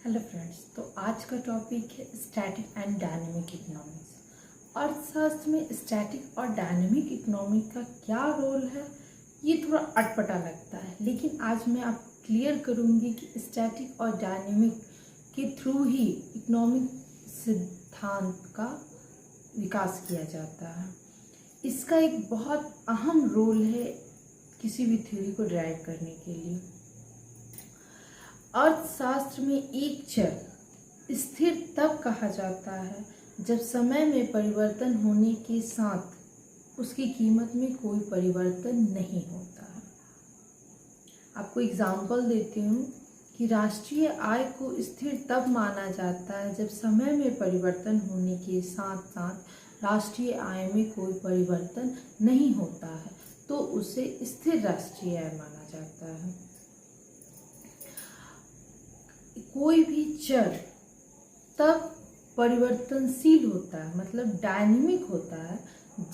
Hello friends, तो आज का टॉपिक है स्टैटिक एंड डायनेमिक इकोनॉमिक्स। अर्थशास्त्र में स्टैटिक और डायनेमिक इकोनॉमिक का क्या रोल है, ये थोड़ा अटपटा लगता है, लेकिन आज मैं आपको क्लियर करूँगी कि स्टैटिक और डायनेमिक के थ्रू ही इकोनॉमिक सिद्धांत का विकास किया जाता है। इसका एक बहुत अहम रोल है किसी भी थ्योरी को ड्राइव करने के लिए। अर्थशास्त्र में एक चर स्थिर तब कहा जाता है जब समय में परिवर्तन होने के साथ उसकी कीमत में कोई परिवर्तन नहीं होता है। आपको एग्जाम्पल देती हूँ कि राष्ट्रीय आय को स्थिर तब माना जाता है जब समय में परिवर्तन होने के साथ साथ राष्ट्रीय आय में कोई परिवर्तन नहीं होता है, तो उसे स्थिर राष्ट्रीय आय माना जाता है। कोई भी चर तब परिवर्तनशील होता है, मतलब डायनेमिक होता है,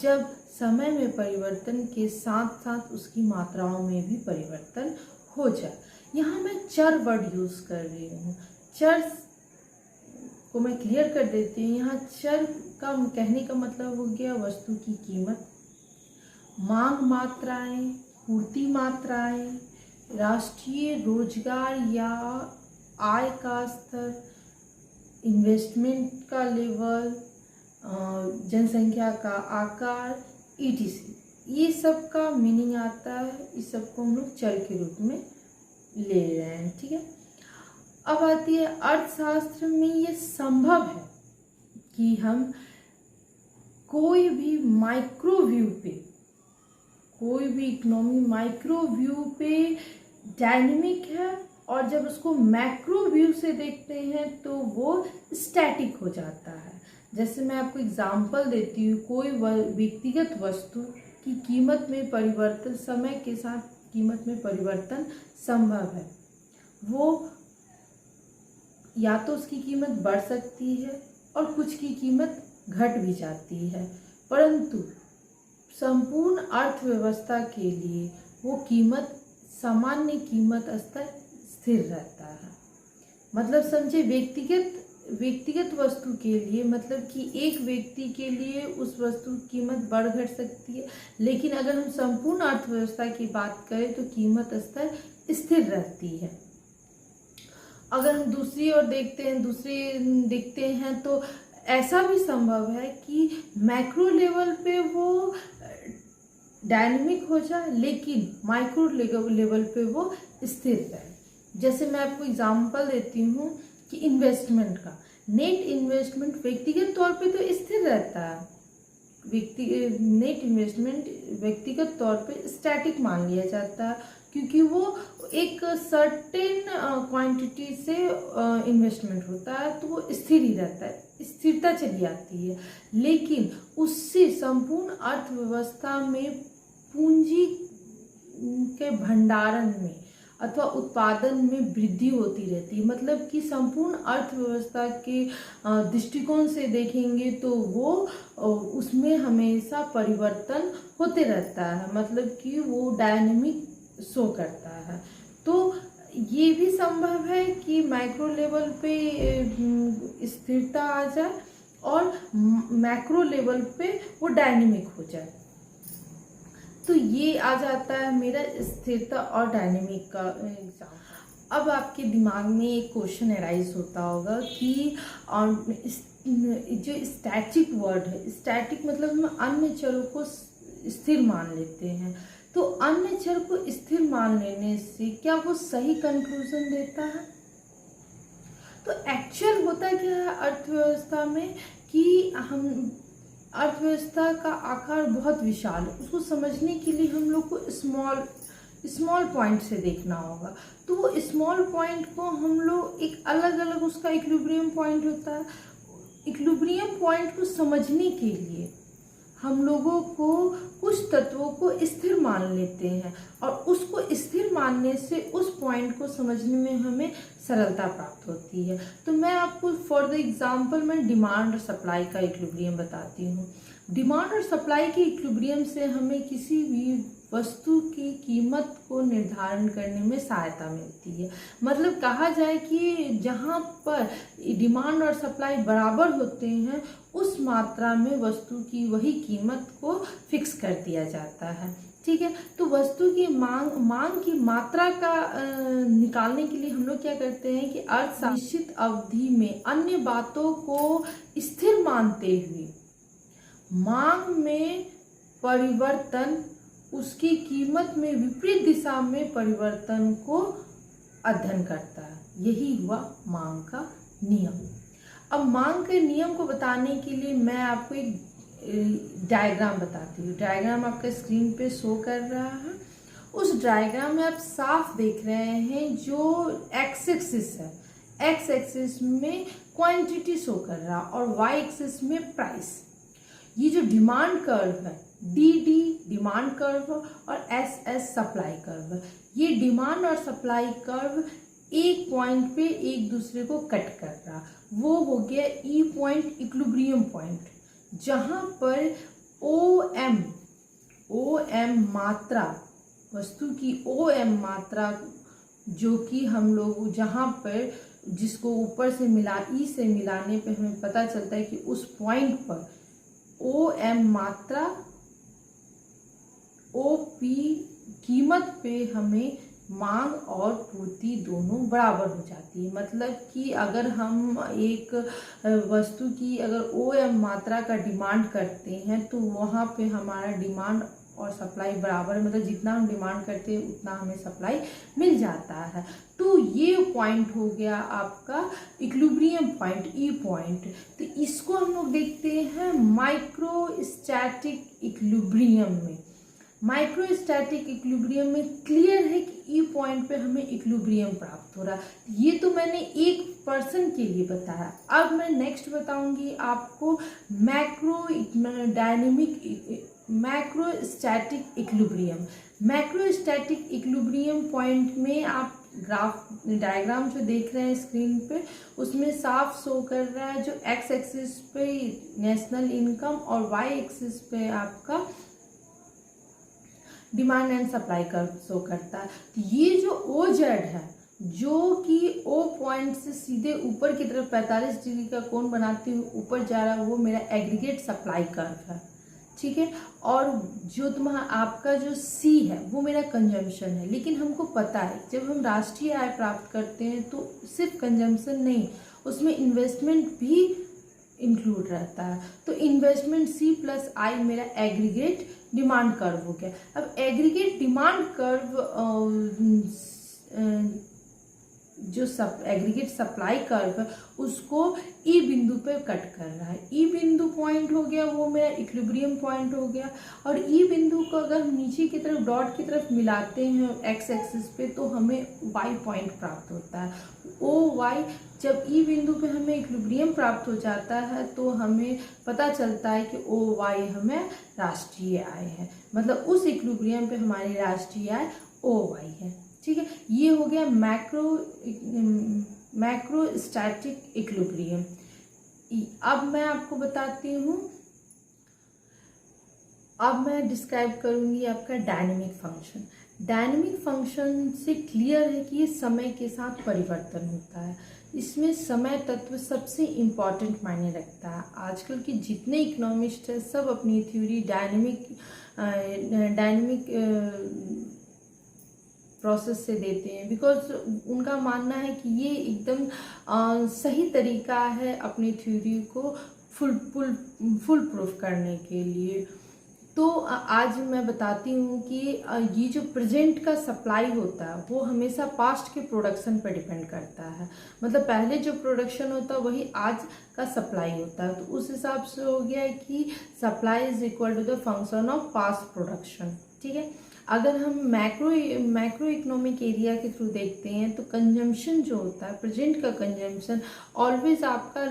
जब समय में परिवर्तन के साथ साथ उसकी मात्राओं में भी परिवर्तन हो जाए। यहाँ मैं चर वर्ड यूज़ कर रही हूँ। चर को मैं क्लियर कर देती हूँ। यहाँ चर का कहने का मतलब हो गया वस्तु की कीमत, मांग मात्राएं, पूर्ति मात्राएं, राष्ट्रीय रोजगार या आय का स्तर, इन्वेस्टमेंट का लेवल, जनसंख्या का आकार, etc। ये सब का मीनिंग आता है। इस सब को हम लोग चर के रूप में ले रहे हैं, ठीक है। अब आती है अर्थशास्त्र में ये संभव है कि हम कोई भी इकोनॉमी माइक्रो व्यू पे डायनेमिक है, और जब उसको मैक्रो व्यू से देखते हैं तो वो स्टैटिक हो जाता है। जैसे मैं आपको एग्जांपल देती हूँ, कोई व्यक्तिगत वस्तु की कीमत में परिवर्तन, समय के साथ कीमत में परिवर्तन संभव है। वो या तो उसकी कीमत बढ़ सकती है और कुछ की कीमत घट भी जाती है, परंतु संपूर्ण अर्थव्यवस्था के लिए वो कीमत सामान्य कीमत स्तर स्थिर रहता है। मतलब समझे, व्यक्तिगत वस्तु के लिए, मतलब कि एक व्यक्ति के लिए उस वस्तु की कीमत बढ़ घट सकती है, लेकिन अगर हम संपूर्ण अर्थव्यवस्था की बात करें तो कीमत स्तर स्थिर रहती है। अगर हम दूसरी ओर देखते हैं तो ऐसा भी संभव है कि मैक्रो लेवल पे वो डायनेमिक हो जाए, लेकिन माइक्रो लेवल पे वो स्थिर रहे। जैसे मैं आपको एग्जांपल देती हूँ कि इन्वेस्टमेंट का, नेट इन्वेस्टमेंट व्यक्तिगत तौर पे तो स्थिर रहता है। नेट इन्वेस्टमेंट व्यक्तिगत तौर पे स्टैटिक मान लिया जाता है, क्योंकि वो एक सर्टेन क्वांटिटी से इन्वेस्टमेंट होता है, तो वो स्थिर ही रहता है, स्थिरता चली आती है। लेकिन उससे संपूर्ण अर्थव्यवस्था में पूंजी के भंडारण में अथवा उत्पादन में वृद्धि होती रहती है। मतलब कि संपूर्ण अर्थव्यवस्था के दृष्टिकोण से देखेंगे तो वो उसमें हमेशा परिवर्तन होते रहता है, मतलब कि वो डायनेमिक शो करता है। तो ये भी संभव है कि माइक्रो लेवल पे स्थिरता आ जाए और मैक्रो लेवल पे वो डायनेमिक हो जाए। तो ये आ जाता है मेरा स्थिरता और डायनेमिक का एग्जाम्पल। अब आपके दिमाग में एक क्वेश्चन अराइज होता होगा कि जो स्टैटिक वर्ड है, स्टैटिक मतलब हम अन्य चरों को स्थिर मान लेते हैं, तो अन्य चर को स्थिर मान लेने से क्या वो सही कंक्लूजन देता है? तो एक्चुअल होता क्या है अर्थव्यवस्था में कि हम अर्थव्यवस्था का आकार बहुत विशाल है, उसको समझने के लिए हम लोग को स्मॉल पॉइंट से देखना होगा। तो वो स्मॉल पॉइंट को हम लोग एक अलग अलग, उसका इक्विलिब्रियम पॉइंट होता है। इक्विलिब्रियम पॉइंट को समझने के लिए हम लोगों को कुछ तत्वों को स्थिर मान लेते हैं, और उसको स्थिर मानने से उस पॉइंट को समझने में हमें सरलता प्राप्त होती है। तो मैं आपको फॉर द एग्जांपल मैं डिमांड और सप्लाई का इक्विलिब्रियम बताती हूँ। डिमांड और सप्लाई के इक्विलिब्रियम से हमें किसी भी वस्तु की कीमत को निर्धारण करने में सहायता मिलती है। मतलब कहा जाए कि जहाँ पर डिमांड और सप्लाई बराबर होते हैं उस मात्रा में वस्तु की वही कीमत को फिक्स कर दिया जाता है। ठीक है, तो वस्तु की मांग की मात्रा का निकालने के लिए हम लोग क्या करते हैं कि निश्चित अवधि में अन्य बातों को स्थिर मानते हुए मांग में परिवर्तन उसकी कीमत में विपरीत दिशा में परिवर्तन को अध्ययन करता है। यही हुआ मांग का नियम। अब मांग के नियम को बताने के लिए मैं आपको एक डायग्राम बताती हूँ। डायग्राम आपका स्क्रीन पे शो कर रहा है। उस डायग्राम में आप साफ देख रहे हैं जो एक्स एक्सिस है, एक्स एक्सिस में क्वांटिटी शो कर रहा है और वाई एक्सिस में प्राइस। ये जो डिमांड कर्व है, डी डी डिमांड कर्व और एस एस सप्लाई कर्व, ये डिमांड और सप्लाई कर्व एक पॉइंट पे एक दूसरे को कट कर रहा, वो हो गया ई पॉइंट, इक्विलिब्रियम पॉइंट, जहाँ पर ओ एम मात्रा, वस्तु की ओ एम मात्रा जो कि हम लोग जहाँ पर जिसको ऊपर से ई से मिलाने पे हमें पता चलता है कि उस पॉइंट पर ओ एम मात्रा ओ पी कीमत पे हमें मांग और पूर्ति दोनों बराबर हो जाती है। मतलब कि अगर हम एक वस्तु की अगर ओ एम मात्रा का डिमांड करते हैं तो वहाँ पे हमारा डिमांड और सप्लाई बराबर, मतलब जितना हम डिमांड करते हैं उतना हमें सप्लाई मिल जाता है। तो ये पॉइंट हो गया आपका इक्विलिब्रियम पॉइंट, ई पॉइंट। तो इसको हम लोग देखते हैं माइक्रोस्टैटिक इक्विलिब्रियम में। माइक्रोस्टैटिक इक्विलिब्रियम में क्लियर है कि ई पॉइंट पे हमें इक्विलिब्रियम प्राप्त हो रहा है। ये तो मैंने एक पर्सन के लिए बताया। अब मैं नेक्स्ट बताऊंगी आपको मैक्रोस्टैटिक इक्विलिब्रियम। मैक्रोस्टैटिक इक्विलिब्रियम पॉइंट में आप डायग्राम जो देख रहे हैं स्क्रीन पे, उसमें साफ शो कर रहा है जो एक्स एक्सिस पे नेशनल इनकम और वाई एक्सिस पे आपका demand and supply curve show करता है। तो ये जो ओ जेड है जो कि ओ पॉइंट से सीधे ऊपर की तरफ 45 डिग्री का कोण बनाते हुए ऊपर जा रहा है, वो मेरा एग्रीगेट सप्लाई कर्व है। ठीक है, और जो तुम्हारा आपका जो सी है वो मेरा कंजम्पशन है। लेकिन हमको पता है जब हम राष्ट्रीय आय प्राप्त करते हैं तो सिर्फ कंजम्पशन नहीं, उसमें इन्वेस्टमेंट भी इंक्लूड रहता है। तो इन्वेस्टमेंट सी प्लस आई मेरा एग्रीगेट डिमांड कर्व हो गया। अब एग्रीगेट डिमांड कर्व जो एग्रीगेट सप्लाई कर्व है उसको ई बिंदु पे कट कर रहा है। ई बिंदु पॉइंट हो गया वो मेरा इक्विलिब्रियम पॉइंट हो गया। और ई बिंदु को अगर हम नीचे की तरफ डॉट की तरफ मिलाते हैं एक्स एक्सिस पे तो हमें वाई पॉइंट प्राप्त होता है। ओ वाई, जब ई बिंदु पे हमें इक्विलिब्रियम प्राप्त हो जाता है तो हमें पता चलता है कि ओ वाई हमें राष्ट्रीय आय है। मतलब उस इक्विलिब्रियम पे हमारी राष्ट्रीय आय ओ वाई है। ठीक है, ये हो गया मैक्रोस्टैटिक इक्विलिब्रियम। अब मैं आपको बताती हूँ, अब मैं डिस्क्राइब करूँगी आपका डायनेमिक फंक्शन। डायनेमिक फंक्शन से क्लियर है कि ये समय के साथ परिवर्तन होता है। इसमें समय तत्व सबसे इम्पॉर्टेंट मायने रखता है। आजकल के जितने इकोनॉमिस्ट हैं सब अपनी थ्योरी डायनेमिक प्रोसेस से देते हैं, बिकॉज उनका मानना है कि ये एकदम सही तरीका है अपनी थ्योरी को फुल प्रूफ करने के लिए। तो आज मैं बताती हूँ कि ये जो प्रेजेंट का सप्लाई होता है वो हमेशा पास्ट के प्रोडक्शन पर डिपेंड करता है। मतलब पहले जो प्रोडक्शन होता है वही आज का सप्लाई होता है। तो उस हिसाब से हो गया है कि supply is equal to the function of past production. ठीक है, अगर हम मैक्रो इकोनॉमिक एरिया के थ्रू देखते हैं तो कंजम्पशन जो होता है, प्रेजेंट का कंजम्पशन ऑलवेज आपका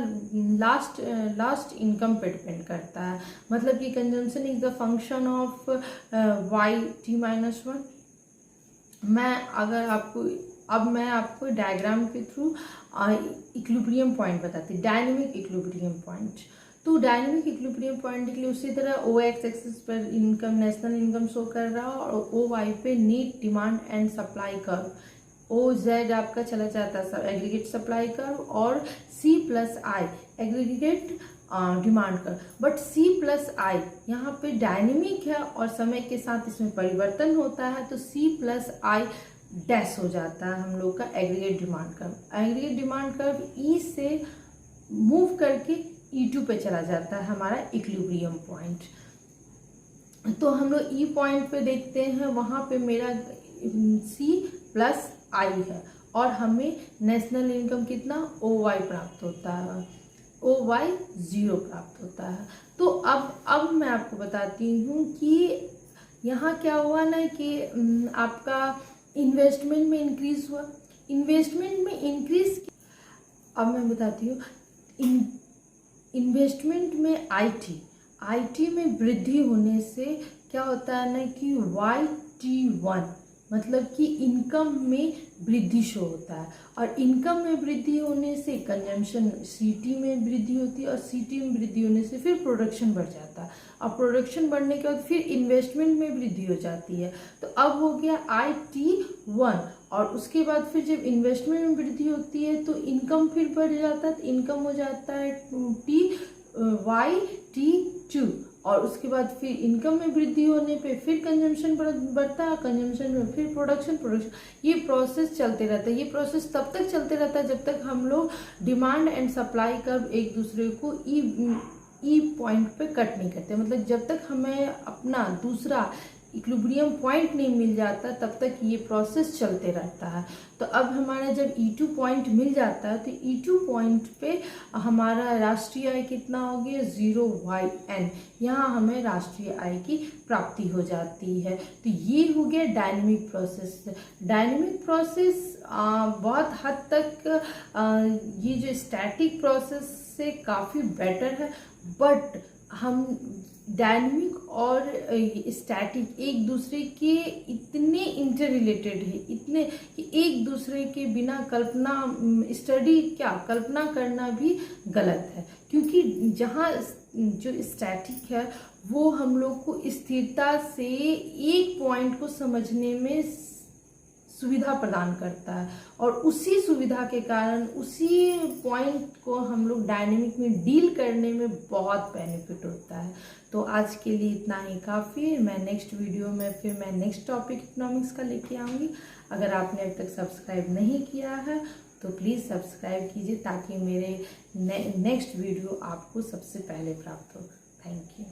लास्ट इनकम पे डिपेंड करता है। मतलब कि consumption is the function of Y T minus 1। अब मैं आपको डायग्राम के थ्रू इक्विलिब्रियम पॉइंट बताती, डायनेमिक इक्विलिब्रियम पॉइंट। तो डायनेमिक इक्विलिब्रियम पॉइंट के लिए उसी तरह ओ एक्स एक्सिस पर इनकम, नेशनल इनकम शो कर रहा है और ओ वाई पे need, demand and supply curve, O Z आपका चला जाता है सब एग्रीगेट सप्लाई कर्व और C plus I aggregate demand curve. But C plus I यहाँ पे डायनेमिक है और समय के साथ इसमें परिवर्तन होता है, तो सी प्लस आई डैश हो जाता है हम लोग का aggregate demand curve. Aggregate demand curve E से मूव करके E2 पे चला जाता है हमारा इक्विलिब्रियम पॉइंट। तो हम लोग ई पॉइंट पे देखते हैं, वहाँ पे मेरा सी प्लस आई है और हमें नेशनल इनकम कितना ओ वाई प्राप्त होता है, ओ वाई 0 प्राप्त होता है। तो अब मैं आपको बताती हूँ कि यहाँ क्या हुआ ना कि आपका इन्वेस्टमेंट में इंक्रीज हुआ, इन्वेस्टमेंट में इंक्रीज, अब मैं बताती हूँ इन्वेस्टमेंट में आईटी में वृद्धि होने से क्या होता है ना कि YT1 मतलब कि इनकम में वृद्धि शो होता है और इनकम में वृद्धि होने से कंजम्पशन सीटी में वृद्धि होती है और सीटी में वृद्धि होने से फिर प्रोडक्शन बढ़ जाता है और प्रोडक्शन बढ़ने के बाद फिर इन्वेस्टमेंट में वृद्धि हो जाती है। तो अब हो गया IT1 और उसके बाद फिर जब इन्वेस्टमेंट में वृद्धि होती है तो इनकम फिर बढ़ जाता है, तो इनकम हो जाता है YT2 और उसके बाद फिर इनकम में वृद्धि होने पे फिर कंजम्पशन बढ़ता है, कंजम्पशन में फिर प्रोडक्शन, ये प्रोसेस चलते रहता है। ये प्रोसेस तब तक चलते रहता है जब तक हम लोग डिमांड एंड सप्लाई कर्व एक दूसरे को ई पॉइंट पे कट नहीं करते, मतलब जब तक हमें अपना दूसरा इक्विलिब्रियम पॉइंट नहीं मिल जाता तब तक ये प्रोसेस चलते रहता है। तो अब हमारा जब E2 पॉइंट मिल जाता है तो E2 पॉइंट पे हमारा राष्ट्रीय आय कितना हो गया 0YN, यहाँ हमें राष्ट्रीय आय की प्राप्ति हो जाती है। तो ये हो गया डायनेमिक प्रोसेस। डायनेमिक प्रोसेस बहुत हद तक ये जो स्टैटिक प्रोसेस से काफ़ी बेटर है, बट हम डायनेमिक और स्टैटिक एक दूसरे के इतने इंटर रिलेटेड है, इतने कि एक दूसरे के बिना कल्पना करना भी गलत है, क्योंकि जहाँ जो स्टैटिक है वो हम लोग को स्थिरता से एक पॉइंट को समझने में सुविधा प्रदान करता है और उसी सुविधा के कारण उसी पॉइंट को हम लोग डायनेमिक में डील करने में बहुत बेनिफिट होता है। तो आज के लिए इतना ही काफ़ी है। मैं नेक्स्ट वीडियो में फिर मैं नेक्स्ट टॉपिक इकोनॉमिक्स का लेके आऊँगी। अगर आपने अभी तक सब्सक्राइब नहीं किया है तो प्लीज़ सब्सक्राइब कीजिए ताकि मेरे नेक्स्ट वीडियो आपको सबसे पहले प्राप्त हो। Thank you.